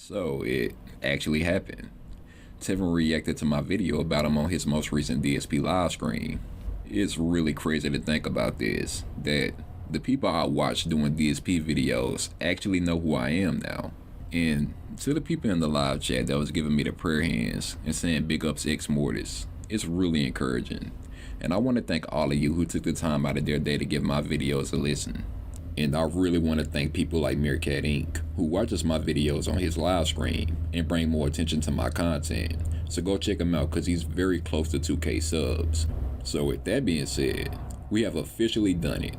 So it actually happened. Tevin reacted to my video about him on his most recent DSP live stream. It's really crazy to think about this, that the people I watch doing DSP videos actually know who I am now. And to the people in the live chat that was giving me the prayer hands and saying big ups X Mortis, it's really encouraging. And I want to thank all of you who took the time out of their day to give my videos a listen. And I really want to thank people like Meerkat Inc., who watches my videos on his live stream and bring more attention to my content. So go check him out because he's very close to 2K subs. So with that being said, we have officially done it.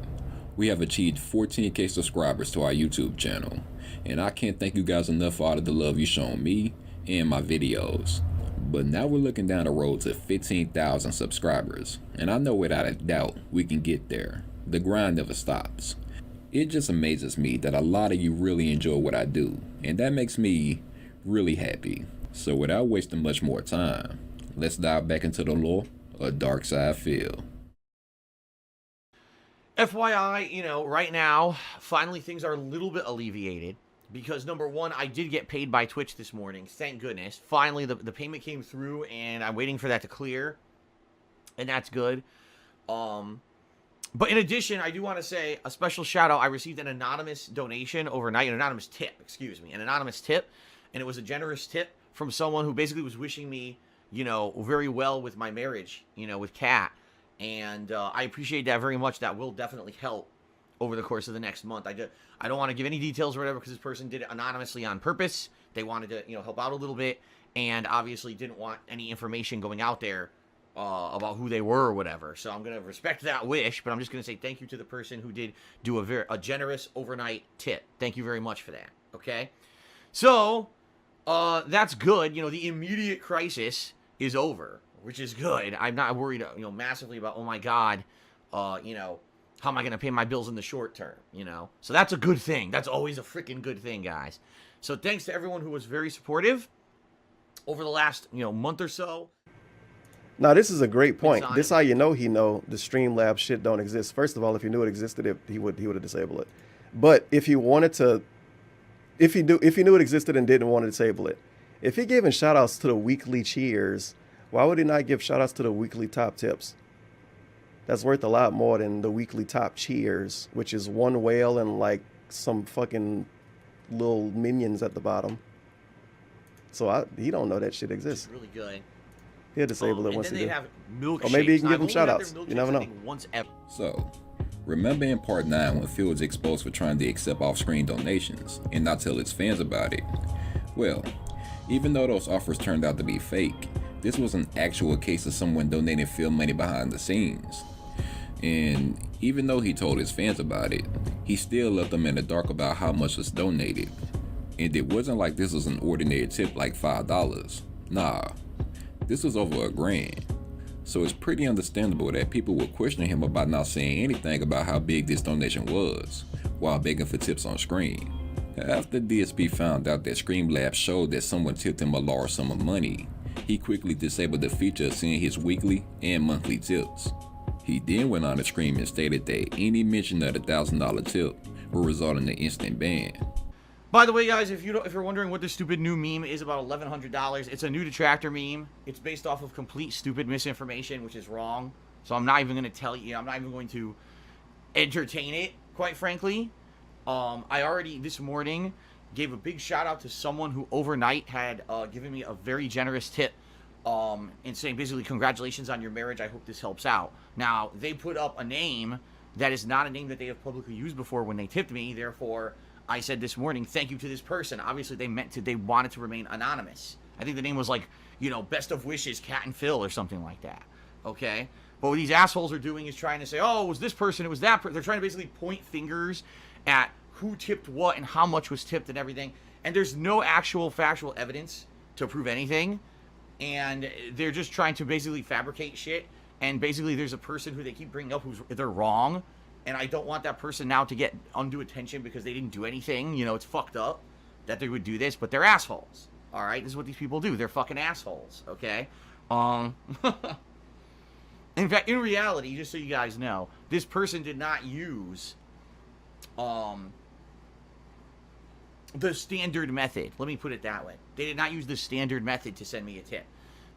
We have achieved 14K subscribers to our YouTube channel. And I can't thank you guys enough for all of the love you've shown me and my videos. But now we're looking down the road to 15,000 subscribers. And I know without a doubt we can get there. The grind never stops. It just amazes me that a lot of you really enjoy what I do, and that makes me really happy. So without wasting much more time, let's dive back into the lore of DarkSydePhil. FYI, right now, finally things are a little bit alleviated. Because number one, I did get paid by Twitch this morning. Thank goodness. Finally, the payment came through, and I'm waiting for that to clear. And that's good. But in addition, I do want to say a special shout out. I received an anonymous donation overnight, an anonymous tip, an anonymous tip. And it was a generous tip from someone who basically was wishing me, very well with my marriage, with Kat. And I appreciate that very much. That will definitely help over the course of the next month. I don't want to give any details or whatever because this person did it anonymously on purpose. They wanted to, help out a little bit. And obviously didn't want any information going out there about who they were or whatever. So I'm going to respect that wish, but I'm just going to say thank you to the person who did do a generous overnight tip. Thank you very much for that, okay? So, that's good. The immediate crisis is over, which is good. I'm not worried, massively about, oh my God, how am I going to pay my bills in the short term, So that's a good thing. That's always a freaking good thing, guys. So thanks to everyone who was very supportive over the last, month or so. Now, this is a great point. This is how you know the Streamlabs shit don't exist. First of all, if he knew it existed, he would have disabled it. But if he wanted to, if he knew it existed and didn't want to disable it, if he giving shout outs to the weekly cheers, why would he not give shout outs to the weekly top tips? That's worth a lot more than the weekly top cheers, which is one whale and like some fucking little minions at the bottom. So he don't know that shit exists. It's really good. He'll disable it once he does. Or maybe he can give them shout outs. You never know. So, remember in part 9 when Phil was exposed for trying to accept off-screen donations and not tell his fans about it? Well, even though those offers turned out to be fake, this was an actual case of someone donating Phil money behind the scenes. And even though he told his fans about it, he still left them in the dark about how much was donated. And it wasn't like this was an ordinary tip like $5. Nah. This was over $1,000. So it's pretty understandable that people were questioning him about not saying anything about how big this donation was, while begging for tips on screen. After DSP found out that Streamlabs showed that someone tipped him a large sum of money, he quickly disabled the feature of seeing his weekly and monthly tips. He then went on the stream and stated that any mention of the $1,000 tip will result in an instant ban. By the way, guys, if you're wondering what this stupid new meme is about $1,100, it's a new detractor meme. It's based off of complete stupid misinformation, which is wrong. So I'm not even going to tell you. I'm not even going to entertain it, quite frankly. I already, this morning, gave a big shout out to someone who overnight had given me a very generous tip and saying basically, congratulations on your marriage. I hope this helps out. Now, they put up a name that is not a name that they have publicly used before when they tipped me. Therefore, I said this morning, thank you to this person. Obviously, they wanted to remain anonymous. I think the name was like, best of wishes, Cat and Phil or something like that. Okay? But what these assholes are doing is trying to say, oh, it was this person, it was that person. They're trying to basically point fingers at who tipped what and how much was tipped and everything. And there's no actual factual evidence to prove anything. And they're just trying to basically fabricate shit. And basically, there's a person who they keep bringing up they're wrong. And I don't want that person now to get undue attention because they didn't do anything. It's fucked up that they would do this, but they're assholes. All right, this is what these people do. They're fucking assholes. Okay. In fact, in reality, just so you guys know, this person did not use the standard method. Let me put it that way. They did not use the standard method to send me a tip.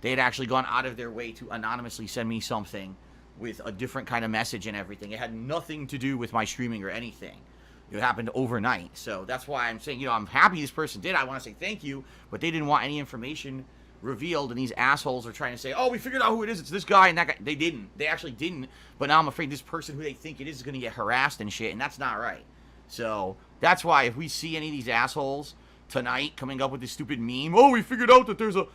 They had actually gone out of their way to anonymously send me something with a different kind of message and everything. It had nothing to do with my streaming or anything. It happened overnight. So that's why I'm saying, I'm happy this person did. I want to say thank you, but they didn't want any information revealed, and these assholes are trying to say, oh, we figured out who it is. It's this guy and that guy. They didn't. They actually didn't. But now I'm afraid this person who they think it is going to get harassed and shit, and that's not right. So that's why if we see any of these assholes tonight coming up with this stupid meme, oh, we figured out that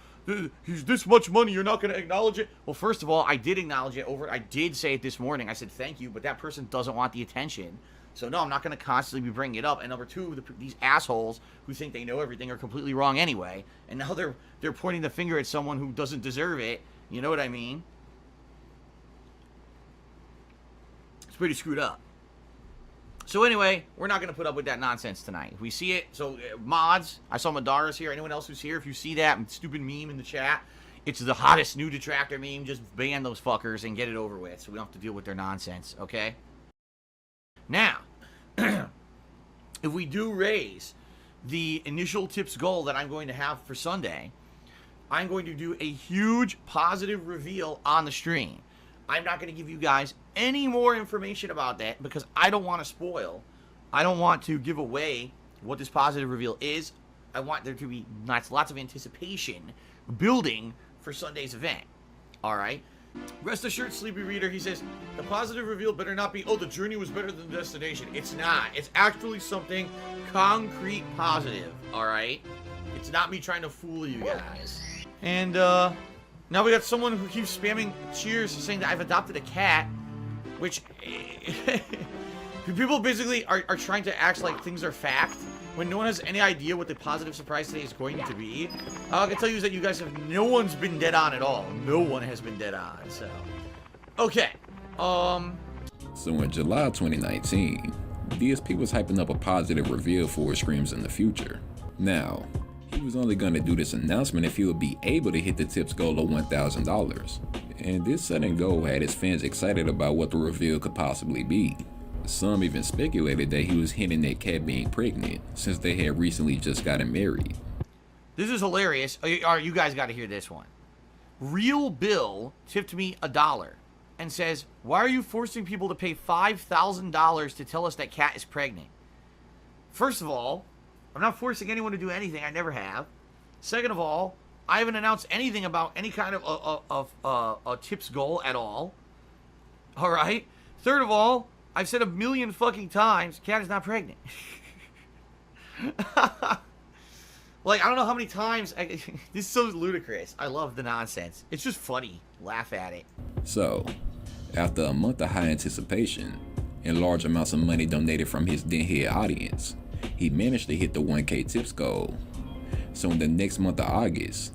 he's this much money, you're not going to acknowledge it. Well, first of all, I did acknowledge it I did say it this morning. I said thank you, but that person doesn't want the attention. So no, I'm not going to constantly be bringing it up. And number two, these assholes who think they know everything are completely wrong anyway. And now they're pointing the finger at someone who doesn't deserve it. You know what I mean? It's pretty screwed up. So anyway, we're not going to put up with that nonsense tonight. If we see it, so mods, I saw Madara's here. Anyone else who's here, if you see that stupid meme in the chat, it's the hottest new detractor meme. Just ban those fuckers and get it over with so we don't have to deal with their nonsense, okay? Now, if we do raise the initial tips goal that I'm going to have for Sunday, I'm going to do a huge positive reveal on the stream. I'm not going to give you guys any more information about that because I don't want to spoil. I don't want to give away what this positive reveal is. I want there to be lots of anticipation building for Sunday's event. All right? Rest assured, Sleepy Reader, he says, the positive reveal better not be, oh, the journey was better than the destination. It's not. It's actually something concrete positive, all right? It's not me trying to fool you guys. And, now we got someone who keeps spamming cheers saying that I've adopted a cat, which, people basically are trying to act like things are fact when no one has any idea what the positive surprise today is going to be. All I can tell you is that you guys no one's been dead on at all. No one has been dead on, so. Okay, So in July 2019, DSP was hyping up a positive reveal for his streams in the future. Now, he was only going to do this announcement if he would be able to hit the tips goal of $1,000. And this sudden goal had his fans excited about what the reveal could possibly be. Some even speculated that he was hinting at Kat being pregnant, since they had recently just gotten married. This is hilarious. You guys got to hear this one. Real Bill tipped me $1 and says, why are you forcing people to pay $5,000 to tell us that Kat is pregnant? First of all, I'm not forcing anyone to do anything. I never have. Second of all, I haven't announced anything about any kind of a tips goal at all. All right? Third of all, I've said a million fucking times, Kat is not pregnant. Like, I don't know how many times. This is so ludicrous. I love the nonsense. It's just funny. Laugh at it. So, after a month of high anticipation and large amounts of money donated from his denhead audience, he managed to hit the 1K tips goal. So in the next month of August,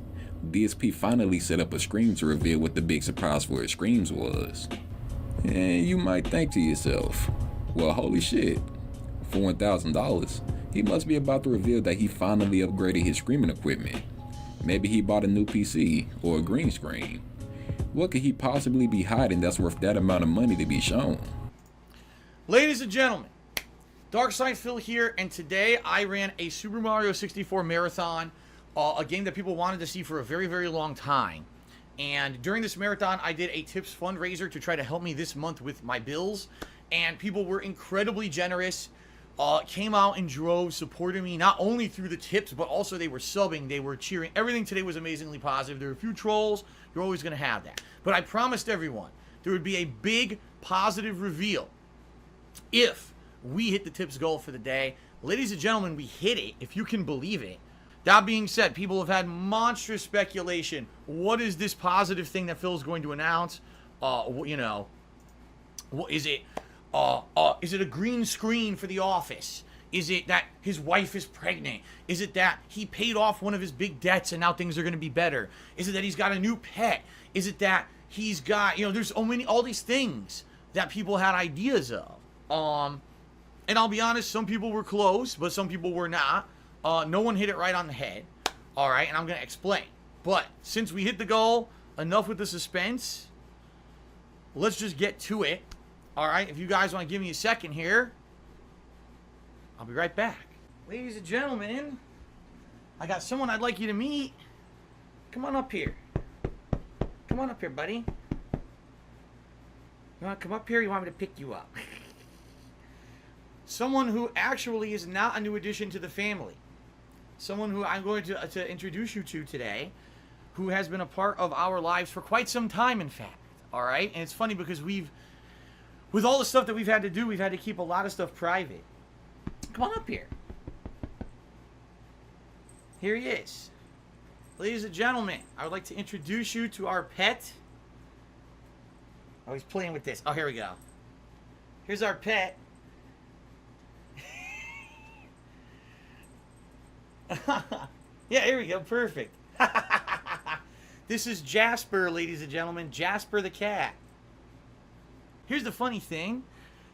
DSP finally set up a stream to reveal what the big surprise for his streams was. And you might think to yourself, well, holy shit, for $1,000, he must be about to reveal that he finally upgraded his streaming equipment. Maybe he bought a new PC or a green screen. What could he possibly be hiding that's worth that amount of money to be shown? Ladies and gentlemen, DarkSydePhil here, and today I ran a Super Mario 64 marathon, a game that people wanted to see for a very, very long time. And during this marathon, I did a tips fundraiser to try to help me this month with my bills. And people were incredibly generous, came out in droves, supported me, not only through the tips, but also they were subbing, they were cheering. Everything today was amazingly positive. There were a few trolls. You're always going to have that. But I promised everyone there would be a big positive reveal if we hit the tips goal for the day. Ladies and gentlemen, we hit it, if you can believe it. That being said, people have had monstrous speculation. What is this positive thing that Phil's going to announce? You know, what is it? Is it a green screen for The Office? Is it that his wife is pregnant? Is it that he paid off one of his big debts and now things are going to be better? Is it that he's got a new pet? Is it that he's got, you know, there's all these things that people had ideas of. And I'll be honest, some people were close, but some people were not. No one hit it right on the head. All right, and I'm going to explain. But since we hit the goal, enough with the suspense. Let's just get to it. All right, if you guys want to give me a second here, I'll be right back. Ladies and gentlemen, I got someone I'd like you to meet. Come on up here. Come on up here, buddy. You want to come up here? Or you want me to pick you up? Someone who actually is not a new addition to the family. Someone who I'm going to introduce you to today, who has been a part of our lives for quite some time, in fact. All right? And it's funny because with all the stuff that we've had to do, we've had to keep a lot of stuff private. Come on up here. Here he is. Ladies and gentlemen, I would like to introduce you to our pet. Oh, he's playing with this. Oh, here we go. Here's our pet. Yeah, here we go. Perfect. This is Jasper, ladies and gentlemen. Jasper the cat. Here's the funny thing.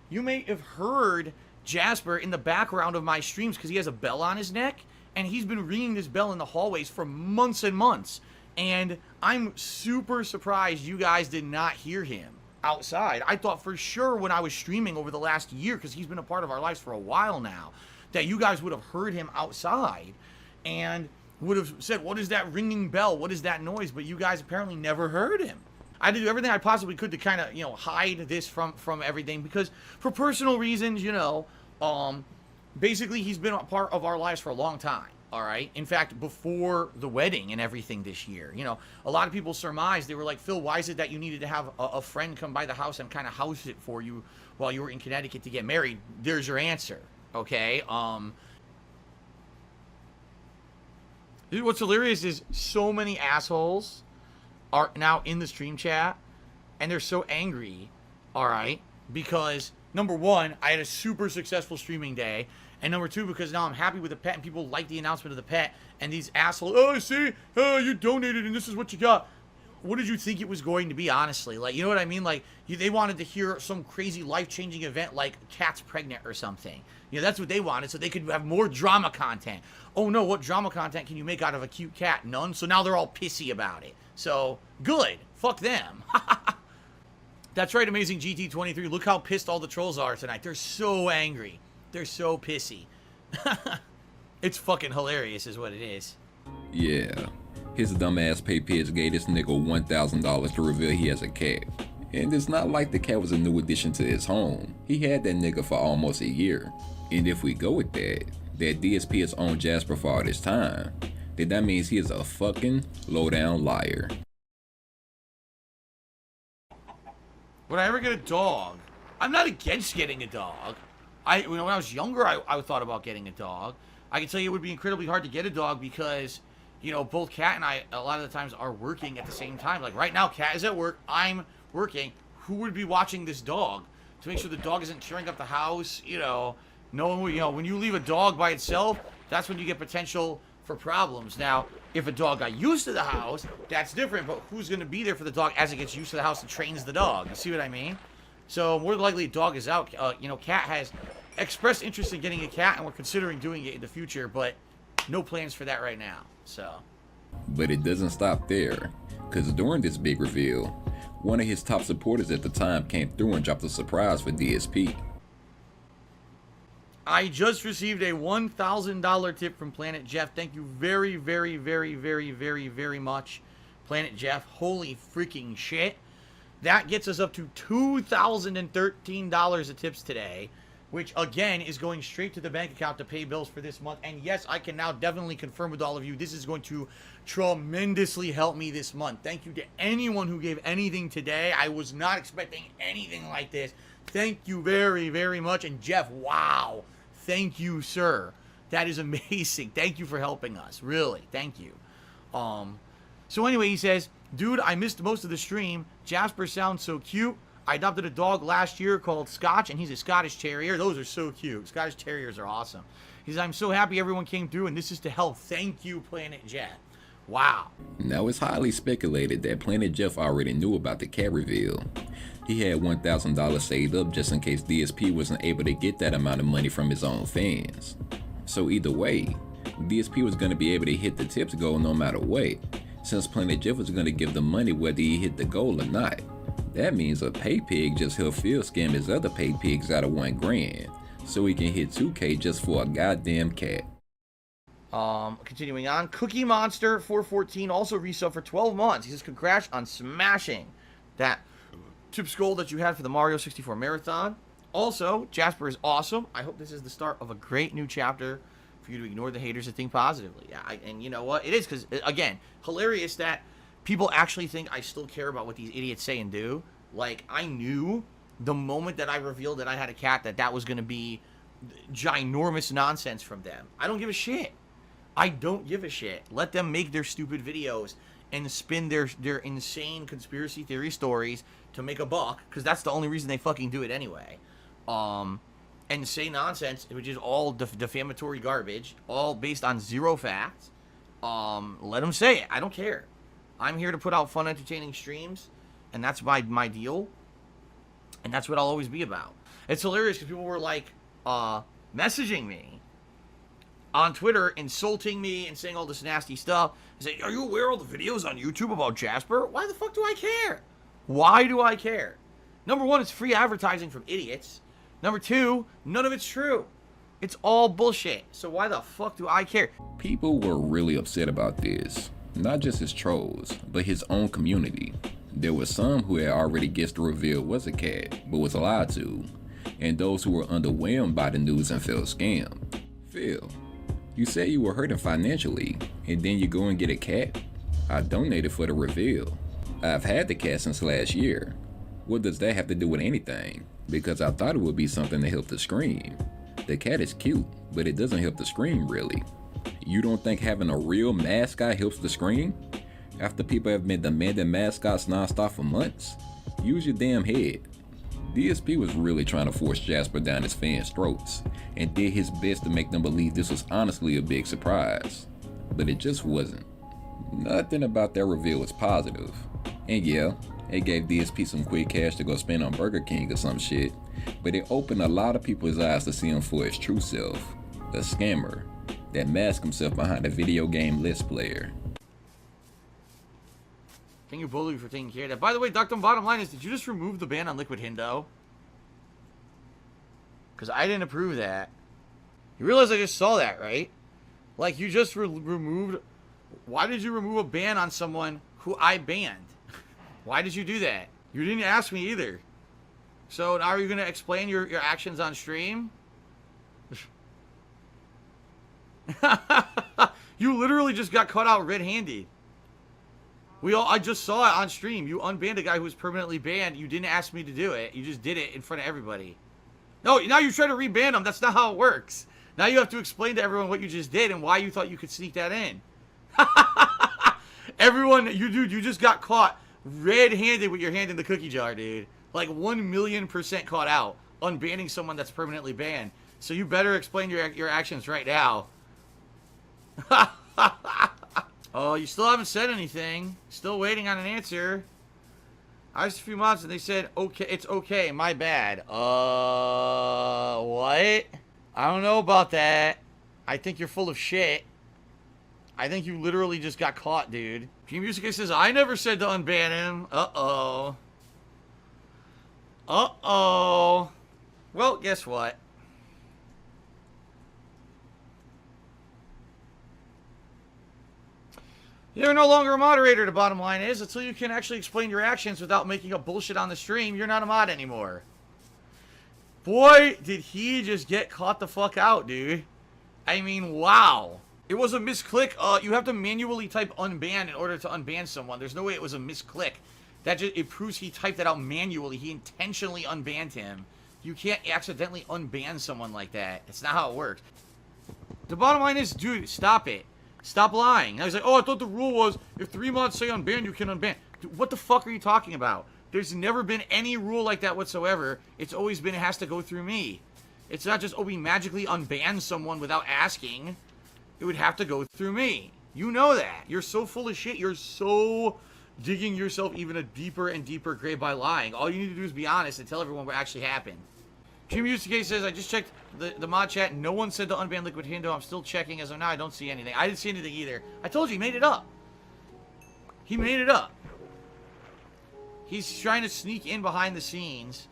You may have heard Jasper in the background of my streams because he has a bell on his neck. And he's been ringing this bell in the hallways for months and months. And I'm super surprised you guys did not hear him outside. I thought for sure when I was streaming over the last year, because he's been a part of our lives for a while now, that you guys would have heard him outside and would have said, what is that ringing bell? What is that noise? But you guys apparently never heard him. I had to do everything I possibly could to kind of, hide this from everything because for personal reasons, basically, he's been a part of our lives for a long time, all right? In fact, before the wedding and everything this year, a lot of people surmised, they were like, Phil, why is it that you needed to have a friend come by the house and kind of house it for you while you were in Connecticut to get married? There's your answer, okay? Dude, what's hilarious is so many assholes are now in the stream chat, and they're so angry, all right? Because, number one, I had a super successful streaming day, and number two, because now I'm happy with the pet and people like the announcement of the pet, and these assholes, oh, see, you donated and this is what you got. What did you think it was going to be, honestly? Like, you know what I mean? Like, they wanted to hear some crazy life-changing event like Cat's pregnant or something. That's what they wanted, so they could have more drama content. Oh no, what drama content can you make out of a cute cat? None. So now they're all pissy about it. So, good. Fuck them. That's right, Amazing GT23. Look how pissed all the trolls are tonight. They're so angry. They're so pissy. It's fucking hilarious is what it is. Yeah. His dumbass PayPage gave this nigga $1,000 to reveal he has a cat. And it's not like the cat was a new addition to his home. He had that nigga for almost a year. And if we go with that DSP has owned Jasper for all this time, then that means he is a fucking low-down liar. Would I ever get a dog? I'm not against getting a dog. When I was younger, I thought about getting a dog. I can tell you it would be incredibly hard to get a dog because, both Kat and I, a lot of the times, are working at the same time. Like, right now, Kat is at work, I'm working. Who would be watching this dog? To make sure the dog isn't tearing up the house, no one would, when you leave a dog by itself, that's when you get potential for problems. Now, if a dog got used to the house, that's different, but who's going to be there for the dog as it gets used to the house and trains the dog? You see what I mean? So, more than likely, a dog is out. Kat has expressed interest in getting a cat, and we're considering doing it in the future, but no plans for that right now, so. But it doesn't stop there, because during this big reveal, one of his top supporters at the time came through and dropped a surprise for DSP. I just received a $1,000 tip from Planet Jeff. Thank you very, very, very, very, very, very much, Planet Jeff. Holy freaking shit. That gets us up to $2,013 of tips today, which, again, is going straight to the bank account to pay bills for this month. And, yes, I can now definitely confirm with all of you, this is going to tremendously help me this month. Thank you to anyone who gave anything today. I was not expecting anything like this. Thank you very, very much. And, Jeff, wow. Thank you, sir. That is amazing. Thank you for helping us. Really. Thank you. So, anyway, he says, dude, I missed most of the stream. Jasper sounds so cute. I adopted a dog last year called Scotch, and he's a Scottish Terrier. Those are so cute. Scottish Terriers are awesome. He says, I'm so happy everyone came through, and this is to help. Thank you, Planet Jeff. Wow. Now, it's highly speculated that Planet Jeff already knew about the cat reveal. He had $1,000 saved up just in case DSP wasn't able to get that amount of money from his own fans. So either way, DSP was going to be able to hit the tips goal no matter what, since Planet Jeff was going to give the money whether he hit the goal or not. That means a pay pig just helped Phil scam his other pay pigs out of $1 grand. so he can hit 2K just for a goddamn cat. Continuing on, Cookie Monster 414 also resubbed for 12 months. He says, congrats on smashing that Chip's goal that you had for the Mario 64 marathon. Also, Jasper is awesome. I hope this is the start of a great new chapter for you to ignore the haters and think positively. And you know what? It is because, again, hilarious that people actually think I still care about what these idiots say and do. Like, I knew the moment that I revealed that I had a cat that was going to be ginormous nonsense from them. I don't give a shit. I don't give a shit. Let them make their stupid videos and spin their insane conspiracy theory stories to make a buck, because that's the only reason they fucking do it anyway. And say nonsense, which is all defamatory garbage, all based on zero facts. Let them say it. I don't care. I'm here to put out fun, entertaining streams, and that's my deal. And that's what I'll always be about. It's hilarious because people were like messaging me on Twitter, insulting me and saying all this nasty stuff. Saying, are you aware of all the videos on YouTube about Jasper? Why the fuck do I care? Why do I care? Number one, it's free advertising from idiots. Number two, none of it's true. It's all bullshit. So why the fuck do I care? People were really upset about this. Not just his trolls, but his own community. There were some who had already guessed the reveal was a cat, but was lied to. And those who were underwhelmed by the news and felt scammed. Phil, you said you were hurting financially, and then you go and get a cat? I donated for the reveal. I've had the cat since last year. What does that have to do with anything? Because I thought it would be something to help the stream. The cat is cute, but it doesn't help the stream really. You don't think having a real mascot helps the stream? After people have been demanding mascots nonstop for months? Use your damn head. DSP was really trying to force Jasper down his fans' throats, and did his best to make them believe this was honestly a big surprise. But it just wasn't. Nothing about that reveal was positive. And yeah, it gave DSP some quick cash to go spend on Burger King or some shit, but it opened a lot of people's eyes to see him for his true self. A scammer that masked himself behind a video game list player. Thank you, Bully, for taking care of that. By the way, Dr. Bottom line is, did you just remove the ban on Liquid Hindo? Because I didn't approve that. You realize I just saw that, right? Like, you just removed... Why did you remove a ban on someone who I banned? Why did you do that? You didn't ask me either. So now are you going to explain your actions on stream? You literally just got caught out red-handed. I just saw it on stream. You unbanned a guy who was permanently banned. You didn't ask me to do it. You just did it in front of everybody. No, now you're trying to reban him. That's not how it works. Now you have to explain to everyone what you just did and why you thought you could sneak that in. Everyone, you just got caught red-handed with your hand in the cookie jar, dude. Like 1,000,000% caught out. Unbanning someone that's permanently banned. So you better explain your actions right now. Oh, you still haven't said anything. Still waiting on an answer. I was a few months and they said, okay, it's okay, my bad. What? I don't know about that. I think you're full of shit. I think you literally just got caught, dude. G Music says, I never said to unban him. Uh-oh. Uh-oh. Well, guess what? You're no longer a moderator, the bottom line is. Until you can actually explain your actions without making up bullshit on the stream, you're not a mod anymore. Boy, did he just get caught the fuck out, dude. I mean, wow. It was a misclick. You have to manually type unban in order to unban someone. There's no way it was a misclick. It proves he typed that out manually. He intentionally unbanned him. You can't accidentally unban someone like that. It's not how it works. The bottom line is, dude, stop it. Stop lying. Now he's like, oh, I thought the rule was if 3 mods say unban, you can unban. Dude, what the fuck are you talking about? There's never been any rule like that whatsoever. It's always been it has to go through me. It's not just, oh, we magically unban someone without asking. It would have to go through me. You know that. You're so full of shit. You're so digging yourself even a deeper and deeper grave by lying. All you need to do is be honest and tell everyone what actually happened. Jimmy Yusuke says, I just checked the mod chat. No one said to unban Liquid Hindo. I'm still checking as of now. I don't see anything. I didn't see anything either. I told you, he made it up. He made it up. He's trying to sneak in behind the scenes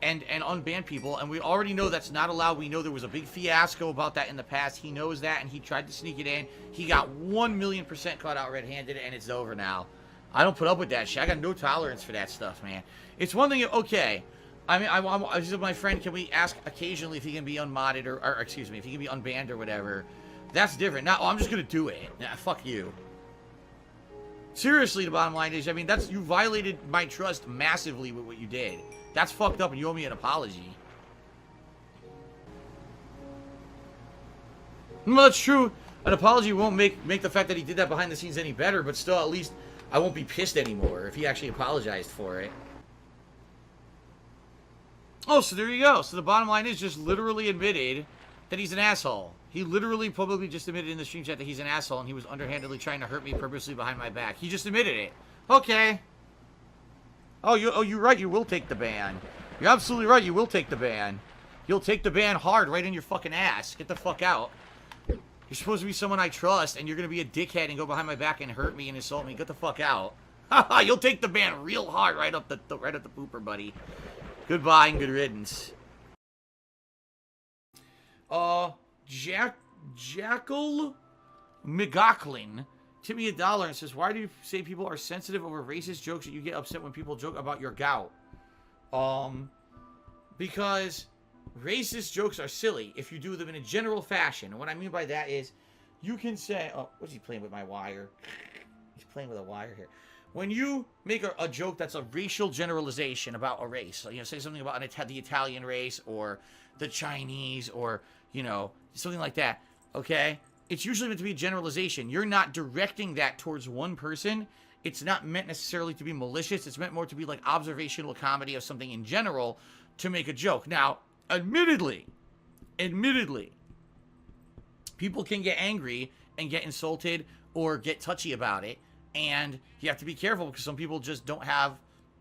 and unban people, and we already know that's not allowed. We know there was a big fiasco about that in the past. He knows that, and he tried to sneak it in. He got 1,000,000% caught out red-handed, and it's over now. I don't put up with that shit. I got no tolerance for that stuff, man. It's one thing, okay. I mean, I said, my friend, can we ask occasionally if he can be unmodded, or excuse me, if he can be unbanned or whatever? That's different. Now, I'm just gonna do it. Nah, fuck you. Seriously, the bottom line is, I mean, you violated my trust massively with what you did. That's fucked up, and you owe me an apology. Well, that's true. An apology won't make the fact that he did that behind the scenes any better, but still, at least I won't be pissed anymore if he actually apologized for it. Oh, so there you go. So the bottom line is just literally admitted that he's an asshole. He literally publicly just admitted in the stream chat that he's an asshole, and he was underhandedly trying to hurt me purposely behind my back. He just admitted it. Okay. Oh, you're right. You will take the ban. You're absolutely right. You will take the ban. You'll take the ban hard right in your fucking ass. Get the fuck out. You're supposed to be someone I trust, and you're going to be a dickhead and go behind my back and hurt me and insult me. Get the fuck out. You'll take the ban real hard right up the pooper, buddy. Goodbye and good riddance. Jackal McGocklin tipped me $1 and says, why do you say people are sensitive over racist jokes and you get upset when people joke about your gout? Because racist jokes are silly if you do them in a general fashion. And what I mean by that is, you can say, oh, what's he playing with my wire? He's playing with a wire here. When you make a joke that's a racial generalization about a race, so, you know, say something about the Italian race or the Chinese or, you know, something like that, okay? It's usually meant to be a generalization. You're not directing that towards one person. It's not meant necessarily to be malicious. It's meant more to be like observational comedy of something in general to make a joke. Now, admittedly, people can get angry and get insulted or get touchy about it. And you have to be careful because some people just don't have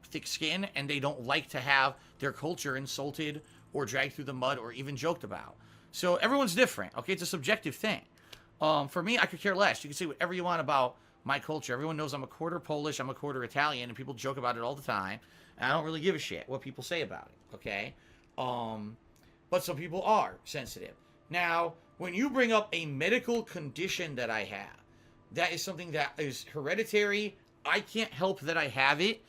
thick skin and they don't like to have their culture insulted or dragged through the mud or even joked about. So everyone's different, okay? It's a subjective thing. For me, I could care less. You can say whatever you want about my culture. Everyone knows I'm a quarter Polish, I'm a quarter Italian, and people joke about it all the time. And I don't really give a shit what people say about it, okay? But some people are sensitive. Now, when you bring up a medical condition that I have, that is something that is hereditary. I can't help that I have it.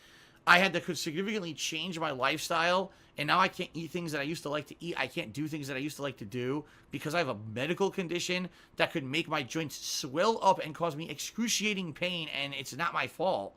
I had to significantly change my lifestyle, and now I can't eat things that I used to like to eat. I can't do things that I used to like to do because I have a medical condition that could make my joints swell up and cause me excruciating pain, and it's not my fault.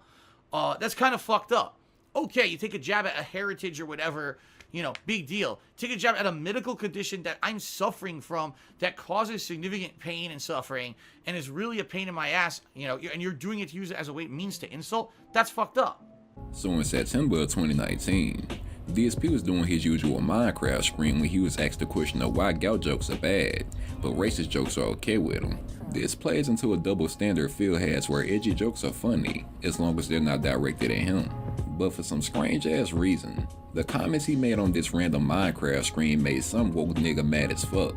That's kind of fucked up. Okay, you take a jab at a heritage or whatever, you know, big deal. Take a jab at a medical condition that I'm suffering from that causes significant pain and suffering and is really a pain in my ass, you know, and you're doing it to use it as a means to insult. That's fucked up. So in September of 2019, DSP was doing his usual Minecraft stream when he was asked the question of why gout jokes are bad, but racist jokes are okay with him. This plays into a double standard Phil has where edgy jokes are funny, as long as they're not directed at him. But for some strange ass reason, the comments he made on this random Minecraft stream made some woke nigga mad as fuck.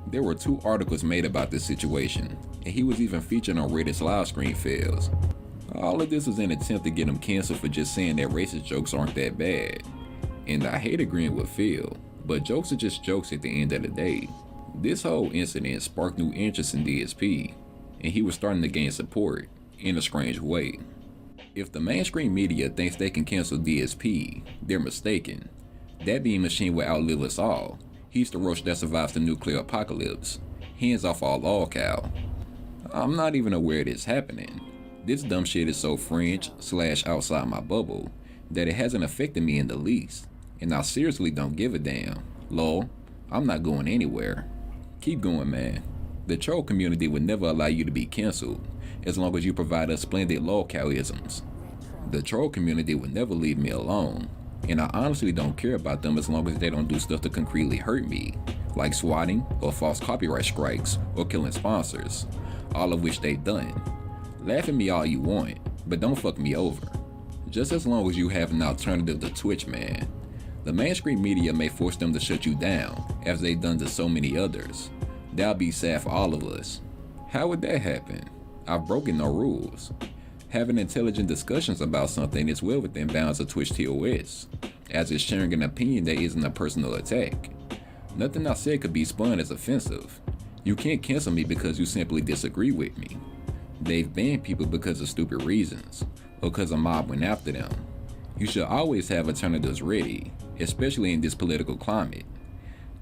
There were 2 articles made about this situation, and he was even featured on Reddit's live stream fails. All of this was an attempt to get him canceled for just saying that racist jokes aren't that bad. And I hate agreeing with Phil, but jokes are just jokes at the end of the day. This whole incident sparked new interest in DSP, and he was starting to gain support in a strange way. If the mainstream media thinks they can cancel DSP, they're mistaken. That being machine will outlive us all. He's the roach that survives the nuclear apocalypse. Hands off all lolcow. I'm not even aware it's happening. This dumb shit is so fringe / outside my bubble that it hasn't affected me in the least. And I seriously don't give a damn. Lol, I'm not going anywhere. Keep going, man. The troll community would never allow you to be canceled as long as you provide us splendid lolcowisms. The troll community would never leave me alone, and I honestly don't care about them as long as they don't do stuff to concretely hurt me, like swatting or false copyright strikes or killing sponsors, all of which they've done. Laugh at me all you want, but don't fuck me over. Just as long as you have an alternative to Twitch, man. The mainstream media may force them to shut you down, as they've done to so many others. That'll be sad for all of us. How would that happen? I've broken no rules. Having intelligent discussions about something is well within bounds of Twitch TOS, as it's sharing an opinion that isn't a personal attack. Nothing I said could be spun as offensive. You can't cancel me because you simply disagree with me. They've banned people because of stupid reasons, or because a mob went after them. You should always have alternatives ready, especially in this political climate.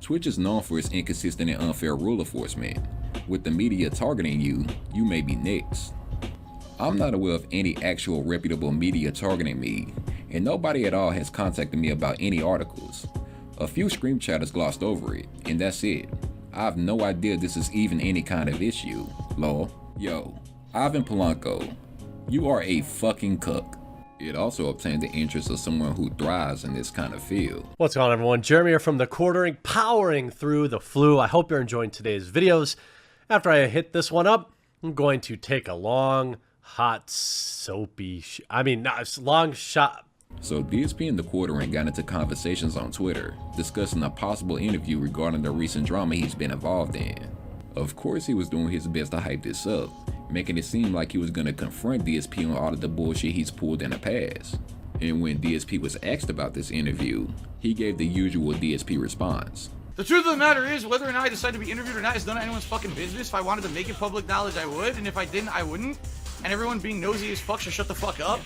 Twitch is known for its inconsistent and unfair rule enforcement. With the media targeting you, you may be next. I'm not aware of any actual reputable media targeting me, and nobody at all has contacted me about any articles. A few scream chatters glossed over it, and that's it. I have no idea this is even any kind of issue. Lol. Yo, Ivan Polanco, you are a fucking cuck. It also obtained the interest of someone who thrives in this kind of field. What's going on, everyone? Jeremy here from The Quartering, powering through the flu. I hope you're enjoying today's videos. After I hit this one up, I'm going to take a long, hot, soapy, long shot. So DSP and The Quartering got into conversations on Twitter, discussing a possible interview regarding the recent drama he's been involved in. Of course he was doing his best to hype this up, making it seem like he was going to confront DSP on all of the bullshit he's pulled in the past. And when DSP was asked about this interview, he gave the usual DSP response. The truth of the matter is, whether or not I decide to be interviewed or not is none of anyone's fucking business. If I wanted to make it public knowledge, I would, and if I didn't, I wouldn't. And everyone being nosy as fuck should shut the fuck up,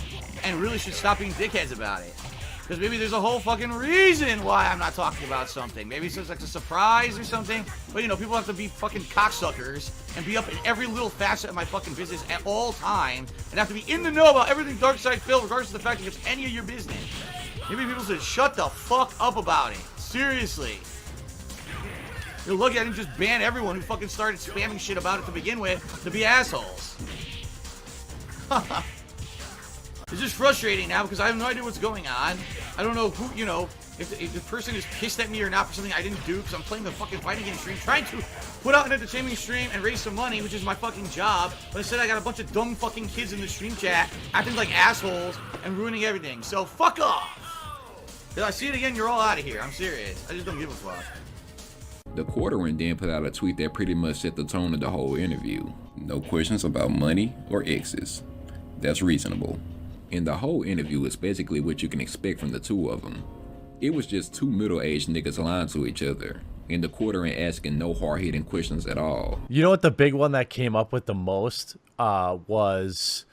and really should stop being dickheads about it. Because maybe there's a whole fucking reason why I'm not talking about something. Maybe it's just like a surprise or something. But you know, people have to be fucking cocksuckers and be up in every little facet of my fucking business at all times and have to be in the know about everything DarkSydePhil, regardless of the fact that it's any of your business. Maybe people should shut the fuck up about it. Seriously. You're lucky I didn't just ban everyone who fucking started spamming shit about it to begin with to be assholes. It's just frustrating now because I have no idea what's going on. I don't know who, you know, if the person is pissed at me or not for something I didn't do because I'm playing the fucking fighting game stream, trying to put out an entertainment stream and raise some money, which is my fucking job. But instead I got a bunch of dumb fucking kids in the stream chat acting like assholes and ruining everything. So fuck off. If I see it again, you're all out of here. I'm serious. I just don't give a fuck. The Quartering then put out a tweet that pretty much set the tone of the whole interview. No questions about money or exes. That's reasonable. And the whole interview is basically what you can expect from the two of them. It was just two middle-aged niggas lying to each other, and the Quartering asking no hard-hitting questions at all. You know what the big one that came up with the most was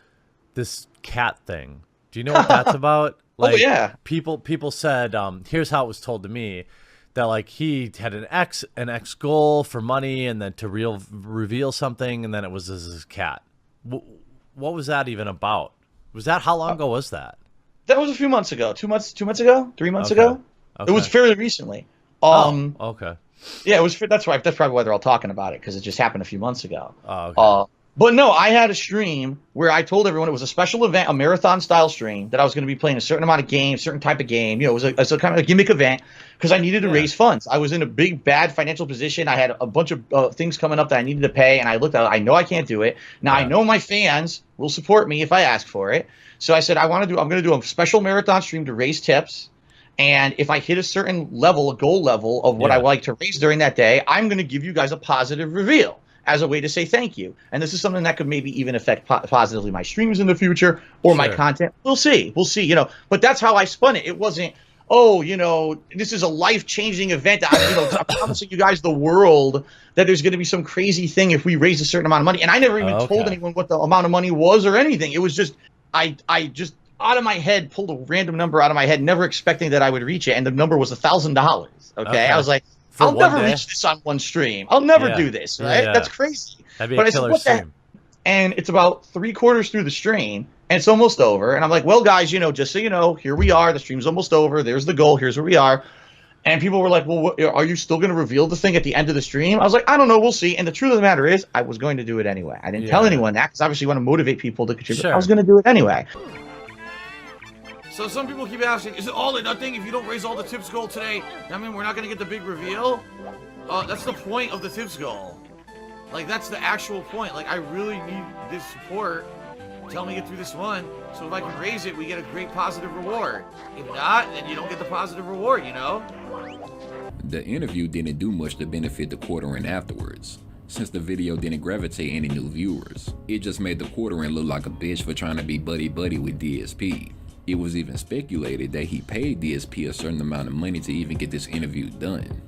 this cat thing. Do you know what that's about? Like, oh yeah. People said, here's how it was told to me, that like he had an ex goal for money, and then to reveal something, and then it was his cat. What was that even about? Was that, how long ago was that? That was a few months ago. 2 months ago, 3 months ago. Okay. It was fairly recently. Okay. Yeah, it was. That's right. That's probably why they're all talking about it, because it just happened a few months ago. Oh, okay. But no, I had a stream where I told everyone it was a special event, a marathon style stream, that I was going to be playing a certain amount of games, certain type of game. You know, it was a kind of a gimmick event because I needed to raise funds. I was in a big bad financial position. I had a bunch of things coming up that I needed to pay, and I looked at it. I know I can't do it. Now I know my fans will support me if I ask for it. So I said I'm going to do a special marathon stream to raise tips. And if I hit a certain level, a goal level of what I like to raise during that day, I'm going to give you guys a positive reveal as a way to say thank you. And this is something that could maybe even affect positively my streams in the future or my content. We'll see, you know. But that's how I spun it. It wasn't, oh, you know, this is a life-changing event. I'm promising you guys the world that there's going to be some crazy thing if we raise a certain amount of money. And I never even told anyone what the amount of money was or anything. It was just, I just out of my head pulled a random number out of my head, never expecting that I would reach it. And the number was $1,000. Okay. I was like, I'll never reach this on one stream. I'll never do this, right? That's crazy. That'd be a killer stream. And it's about 3/4 through the stream, and it's almost over. And I'm like, well, guys, you know, just so you know, here we are. The stream's almost over. There's the goal. Here's where we are. And people were like, well, are you still going to reveal the thing at the end of the stream? I was like, I don't know. We'll see. And the truth of the matter is, I was going to do it anyway. I didn't tell anyone that because obviously you want to motivate people to contribute. I was going to do it anyway. So some people keep asking, is it all or nothing if you don't raise all the tips goal today? I mean, we're not going to get the big reveal? That's the point of the tips goal. Like, that's the actual point. Like, I really need this support to help me get through this one. So if I can raise it, we get a great positive reward. If not, then you don't get the positive reward, you know? The interview didn't do much to benefit the Quartering afterwards. since the video didn't gravitate any new viewers. It just made the quarterback look like a bitch for trying to be buddy-buddy with DSP. It was even speculated that he paid DSP a certain amount of money to even get this interview done.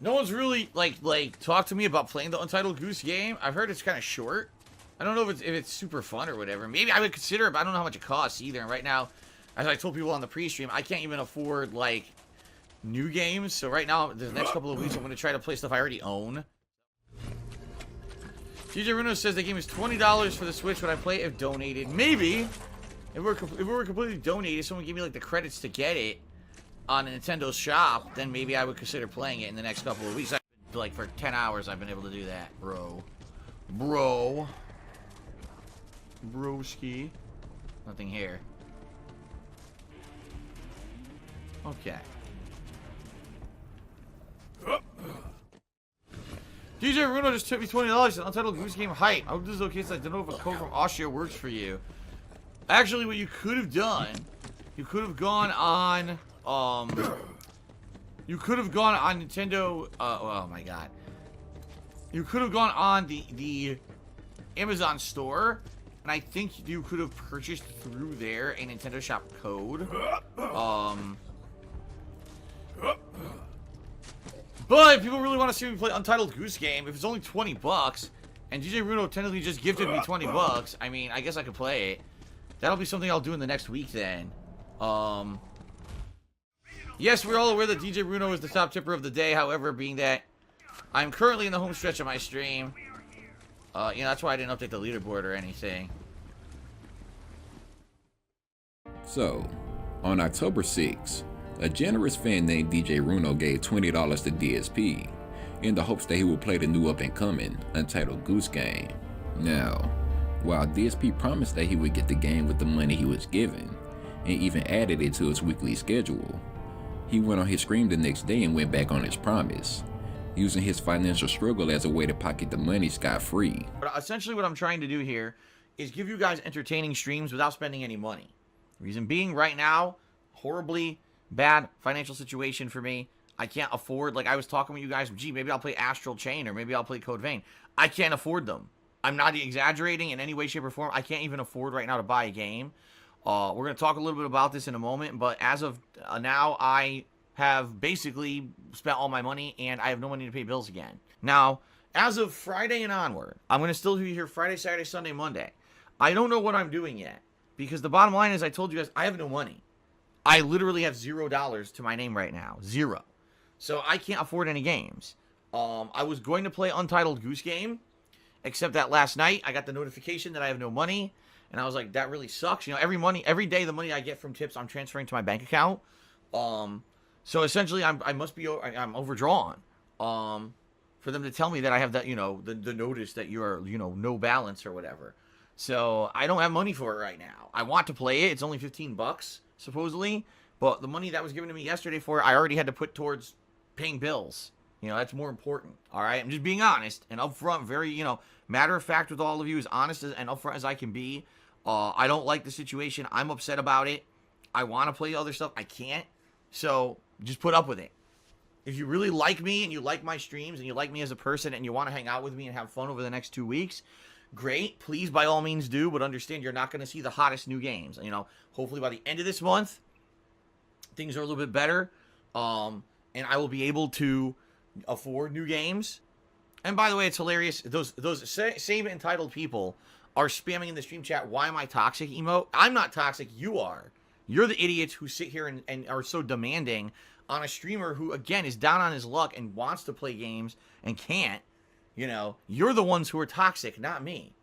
No one's really like talked to me about playing the Untitled Goose Game. I've heard it's kind of short. I don't know if it's super fun or whatever. Maybe I would consider it, but I don't know how much it costs either. And right now, as I told people on the pre-stream, I can't even afford like new games. So right now, the next couple of weeks, I'm going to try to play stuff I already own. DJ Runo says the game is $20 for the Switch. Would I play it if donated? Maybe. If we were completely donated, someone gave me like the credits to get it on Nintendo's shop, then maybe I would consider playing it in the next couple of weeks. Like for 10 hours, I've been able to do that, broski. Nothing here. Okay. DJ Runo just took me $20 at Untitled Goose Game Hype. I hope this is okay, so I don't know if a code from Austria works for you. Actually, what you could have done, you could have gone on, Nintendo, oh my god. You could have gone on the Amazon store, and I think you could have purchased through there a Nintendo Shop code. But if people really want to see me play Untitled Goose Game, if it's only 20 bucks, and DJ Runo technically just gifted me 20 bucks, I mean, I guess I could play it. That'll be something I'll do in the next week then. Yes, we're all aware that DJ Runo is the top tipper of the day. However, being that I'm currently in the home stretch of my stream, that's why I didn't update the leaderboard or anything. So, on October 6th, a generous fan named DJ Runo gave $20 to DSP in the hopes that he would play the new up-and-coming Untitled Goose Game. Now, while DSP promised that he would get the game with the money he was given, and even added it to his weekly schedule, he went on his stream the next day and went back on his promise, using his financial struggle as a way to pocket the money scot-free. But essentially what I'm trying to do here is give you guys entertaining streams without spending any money. Reason being, right now, horribly bad financial situation for me. I can't afford, like I was talking with you guys, gee, maybe I'll play Astral Chain or maybe I'll play Code Vein. I can't afford them. I'm not exaggerating in any way, shape, or form. I can't even afford right now to buy a game. We're going to talk a little bit about this in a moment, but as of now, I have basically spent all my money and I have no money to pay bills again. Now, as of Friday and onward, I'm going to still be here Friday, Saturday, Sunday, Monday. I don't know what I'm doing yet because the bottom line is I told you guys I have no money. I literally have $0 to my name right now. Zero. So I can't afford any games. I was going to play Untitled Goose Game, except that last night I got the notification that I have no money. And I was like, that really sucks. You know, every day the money I get from tips, I'm transferring to my bank account. So essentially I'm overdrawn. For them to tell me that I have that, the notice that you are, no balance or whatever. So I don't have money for it right now. I want to play it. It's only $15 supposedly, but the money that was given to me yesterday for it, I already had to put towards paying bills. That's more important. All right. I'm just being honest and upfront, very, matter of fact with all of you, as honest and upfront as I can be. I don't like the situation. I'm upset about it. I want to play other stuff. I can't. So just put up with it. If you really like me and you like my streams and you like me as a person and you want to hang out with me and have fun over the next 2 weeks, great. Please, by all means, do. But understand you're not going to see the hottest new games. Hopefully by the end of this month, things are a little bit better. And I will be able to afford new games. And by the way, it's hilarious. Those same entitled people are spamming in the stream chat, why am I toxic emote? I'm not toxic. You are. You're the idiots who sit here and are so demanding on a streamer who, again, is down on his luck and wants to play games and can't. You're the ones who are toxic, not me.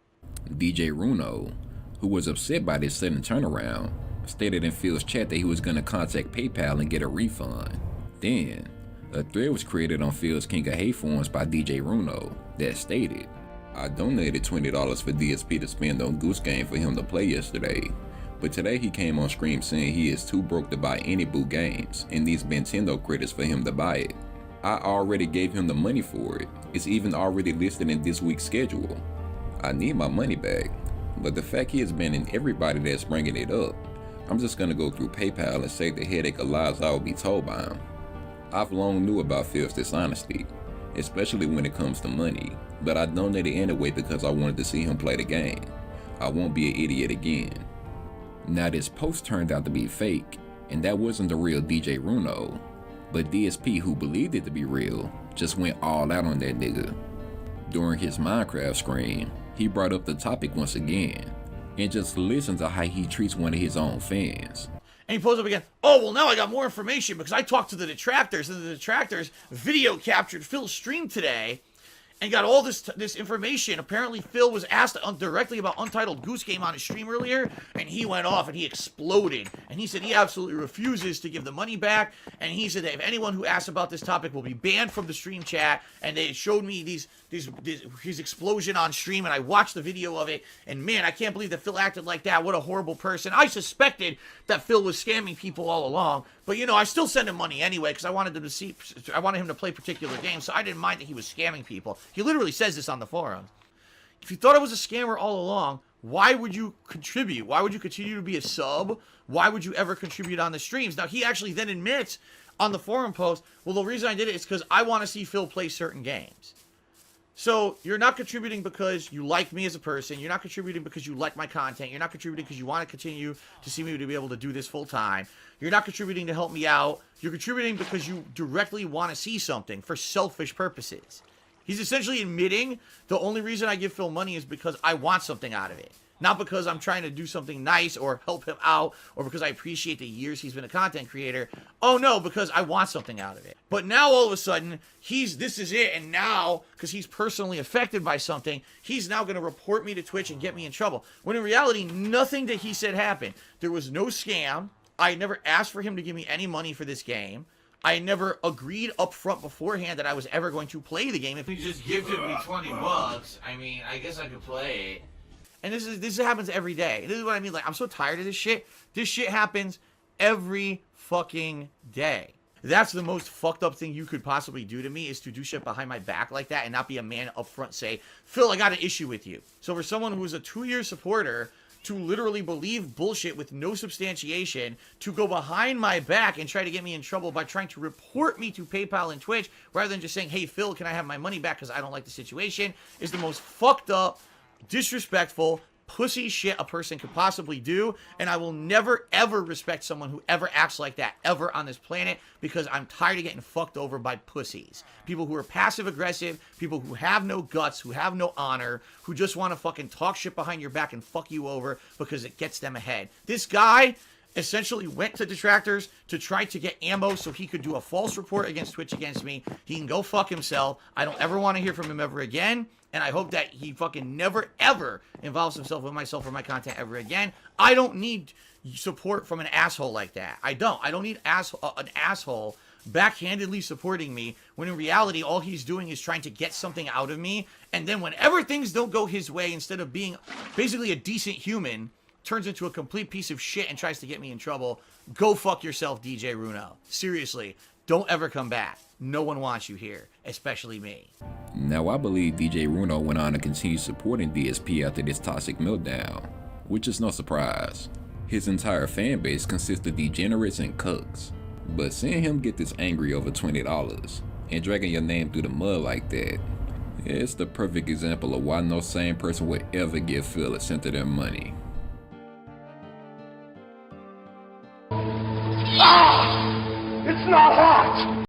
DJ Runo, who was upset by this sudden turnaround, stated in Phil's chat that he was going to contact PayPal and get a refund. Then, a thread was created on Phil's King of Hate forums by DJ Runo that stated, I donated $20 for DSP to spend on Goose Game for him to play yesterday, but today he came on stream saying he is too broke to buy any boot games and needs Nintendo credits for him to buy it. I already gave him the money for it. It's even already listed in this week's schedule. I need my money back, but the fact he has been in everybody that's bringing it up, I'm just gonna go through PayPal and save the headache of lies I will be told by him. I've long knew about Phil's dishonesty. especially when it comes to money, but I donated anyway because I wanted to see him play the game. I won't be an idiot again. Now this post turned out to be fake, and that wasn't the real DJ Runo, but DSP, who believed it to be real, just went all out on that nigga. During his Minecraft stream, he brought up the topic once again, and just listen to how he treats one of his own fans. And he pulls up again. Oh, well, now I got more information because I talked to the detractors, and the detractors video captured Phil's stream today and got all this information. Apparently, Phil was asked directly about Untitled Goose Game on his stream earlier, and he went off and he exploded. And he said he absolutely refuses to give the money back. And he said that if anyone who asks about this topic will be banned from the stream chat. And they showed me his explosion on stream, and I watched the video of it. And man, I can't believe that Phil acted like that. What a horrible person. I suspected that Phil was scamming people all along, but you know, I still sent him money anyway because I wanted him to play particular games, so I didn't mind that he was scamming people. He literally says this on the forums. If you thought I was a scammer all along, why would you contribute? Why would you continue to be a sub? Why would you ever contribute on the streams? Now, he actually then admits on the forum post, well, the reason I did it is because I want to see Phil play certain games. So you're not contributing because you like me as a person. You're not contributing because you like my content. You're not contributing because you want to continue to see me to be able to do this full time. You're not contributing to help me out. You're contributing because you directly want to see something for selfish purposes. He's essentially admitting the only reason I give Phil money is because I want something out of it. Not because I'm trying to do something nice or help him out or because I appreciate the years he's been a content creator. Oh no, because I want something out of it. But now all of a sudden, this is it. And now, because he's personally affected by something, he's now going to report me to Twitch and get me in trouble. When in reality, nothing that he said happened. There was no scam. I never asked for him to give me any money for this game. I never agreed up front beforehand that I was ever going to play the game. If he just gifted me $20, I mean, I guess I could play it. And this happens every day. This is what I mean. Like, I'm so tired of this shit. This shit happens every fucking day. That's the most fucked up thing you could possibly do to me, is to do shit behind my back like that and not be a man up front say, Phil, I got an issue with you. So for someone who is a 2-year supporter to literally believe bullshit with no substantiation, to go behind my back and try to get me in trouble by trying to report me to PayPal and Twitch rather than just saying, hey, Phil, can I have my money back because I don't like the situation, is the most fucked up, disrespectful, pussy shit a person could possibly do. And I will never ever respect someone who ever acts like that ever on this planet, because I'm tired of getting fucked over by pussies. People who are passive aggressive, people who have no guts, who have no honor, who just want to fucking talk shit behind your back and fuck you over because it gets them ahead. This guy essentially went to detractors to try to get ammo so he could do a false report against Twitch against me. He can go fuck himself. I don't ever want to hear from him ever again. And I hope that he fucking never, ever involves himself with myself or my content ever again. I don't need support from an asshole like that. I don't. I don't need an asshole backhandedly supporting me when in reality all he's doing is trying to get something out of me. And then whenever things don't go his way, instead of being basically a decent human, turns into a complete piece of shit and tries to get me in trouble. Go fuck yourself, DJ Runo. Seriously, don't ever come back. No one wants you here, especially me. Now, I believe DJ Runo went on to continue supporting DSP after this toxic meltdown, which is no surprise. His entire fan base consists of degenerates and cucks. But seeing him get this angry over $20 and dragging your name through the mud like that, it's the perfect example of why no sane person would ever give Phil a cent of their money. It's not hot!